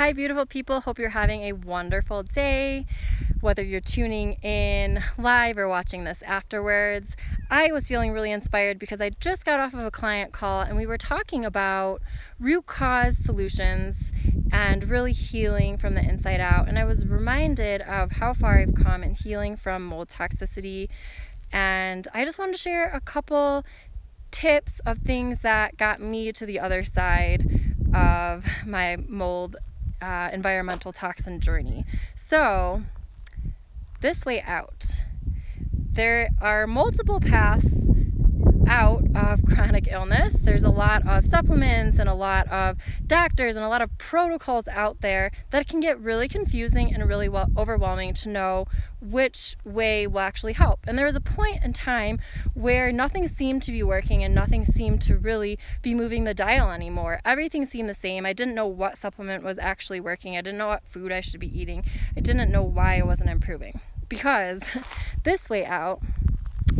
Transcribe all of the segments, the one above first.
Hi, beautiful people. Hope you're having a wonderful day. Whether you're tuning in live or watching this afterwards, I was feeling really inspired because I just got off of a client call and we were talking about root cause solutions and really healing from the inside out. And I was reminded of how far I've come in healing from mold toxicity. And I just wanted to share a couple tips of things that got me to the other side of my mold environmental toxin journey. So, this way out. There are multiple paths out of chronic illness. There's a lot of supplements and a lot of doctors and a lot of protocols out there that can get really confusing and really overwhelming to know which way will actually help. And there was a point in time where nothing seemed to be working and nothing seemed to really be moving the dial anymore. Everything seemed the same. I didn't know what supplement was actually working. I didn't know what food I should be eating. I didn't know why I wasn't improving. Because this way out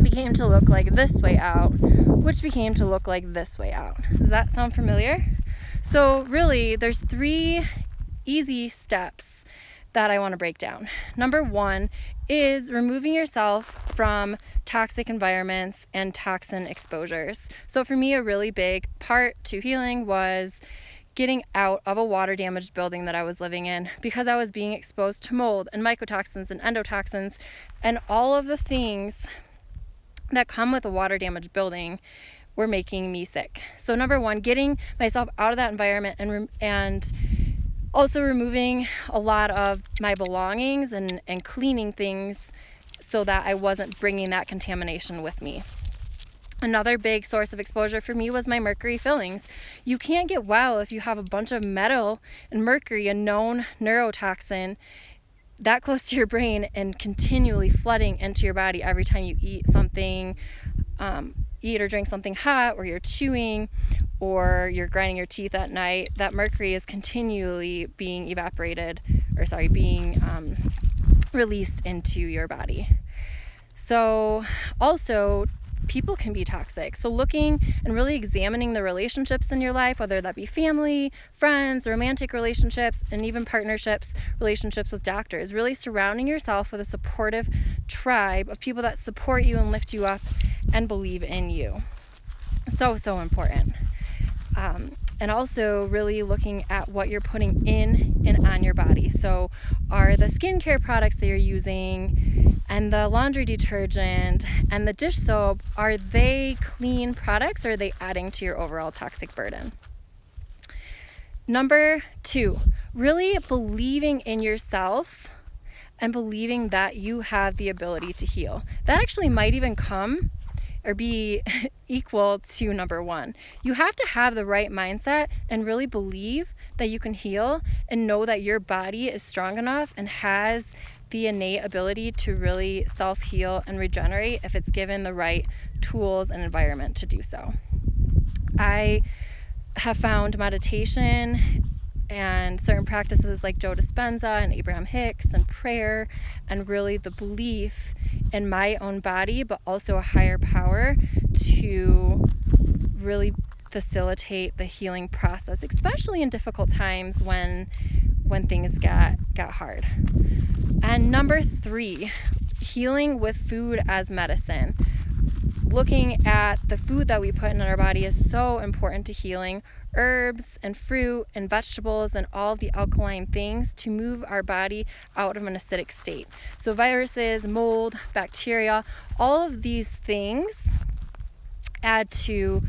became to look like this way out, which became to look like this way out. Does that sound familiar? So really, there's 3 easy steps that I want to break down. Number 1 is removing yourself from toxic environments and toxin exposures. So for me, a really big part to healing was getting out of a water damaged building that I was living in because I was being exposed to mold and mycotoxins and endotoxins and all of the things that come with a water damaged building were making me sick. So number 1, getting myself out of that environment and also removing a lot of my belongings and cleaning things so that I wasn't bringing that contamination with me. Another big source of exposure for me was my mercury fillings. You can't get well if you have a bunch of metal and mercury, a known neurotoxin, that close to your brain and continually flooding into your body every time you eat something, eat or drink something hot, or you're chewing, or you're grinding your teeth at night. That mercury is continually being released into your body. So also, people can be toxic. So looking and really examining the relationships in your life, whether that be family, friends, romantic relationships, and even partnerships, relationships with doctors, really surrounding yourself with a supportive tribe of people that support you and lift you up and believe in you. So important. And also really looking at what you're putting in and on your body. So are the skincare products that you're using and the laundry detergent and the dish soap, are they clean products or are they adding to your overall toxic burden? Number 2, really believing in yourself and believing that you have the ability to heal. That actually might even come or be equal to number 1. You have to have the right mindset and really believe that you can heal and know that your body is strong enough and has the innate ability to really self-heal and regenerate if it's given the right tools and environment to do so. I have found meditation and certain practices like Joe Dispenza and Abraham Hicks and prayer and really the belief in my own body, but also a higher power to really facilitate the healing process, especially in difficult times when things got hard. And number 3, healing with food as medicine. Looking at the food that we put in our body is so important to healing. Herbs and fruit and vegetables and all the alkaline things to move our body out of an acidic state. So viruses, mold, bacteria, all of these things add to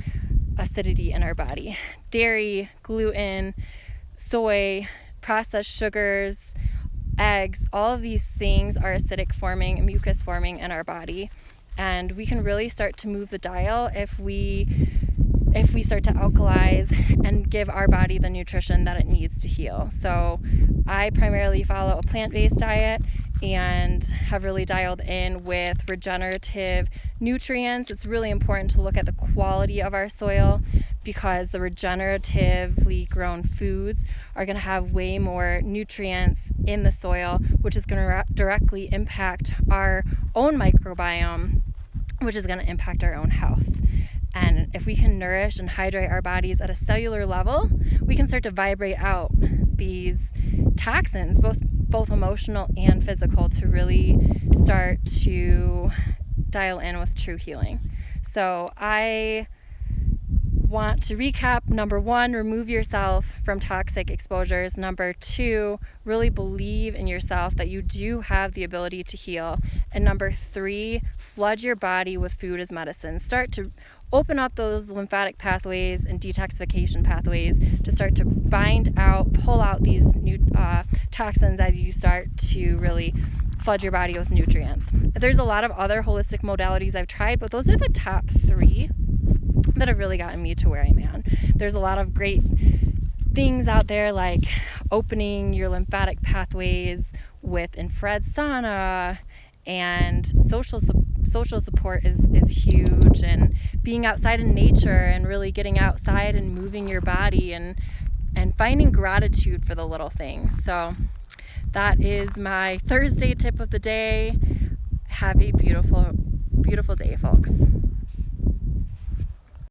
acidity in our body. Dairy, gluten, soy, processed sugars, eggs, all of these things are acidic forming and mucus forming in our body. And we can really start to move the dial if we start to alkalize and give our body the nutrition that it needs to heal. So I primarily follow a plant-based diet and have really dialed in with regenerative nutrients. It's really important to look at the quality of our soil because the regeneratively grown foods are going to have way more nutrients in the soil, which is going to directly impact our own microbiome, which is going to impact our own health. And if we can nourish and hydrate our bodies at a cellular level, we can start to vibrate out these toxins, both emotional and physical, to really start to dial in with true healing. So I want to recap. Number 1, remove yourself from toxic exposures. Number 2, really believe in yourself that you do have the ability to heal. And number 3, flood your body with food as medicine. Start to open up those lymphatic pathways and detoxification pathways to start to pull out these new toxins as you start to really flood your body with nutrients. There's a lot of other holistic modalities I've tried, but those are the top 3 that have really gotten me to where I'm at. There's a lot of great things out there, like opening your lymphatic pathways with infrared sauna, and social support is huge, and being outside in nature and really getting outside and moving your body and finding gratitude for the little things. So that is my Thursday tip of the day. Have a beautiful, beautiful day, folks.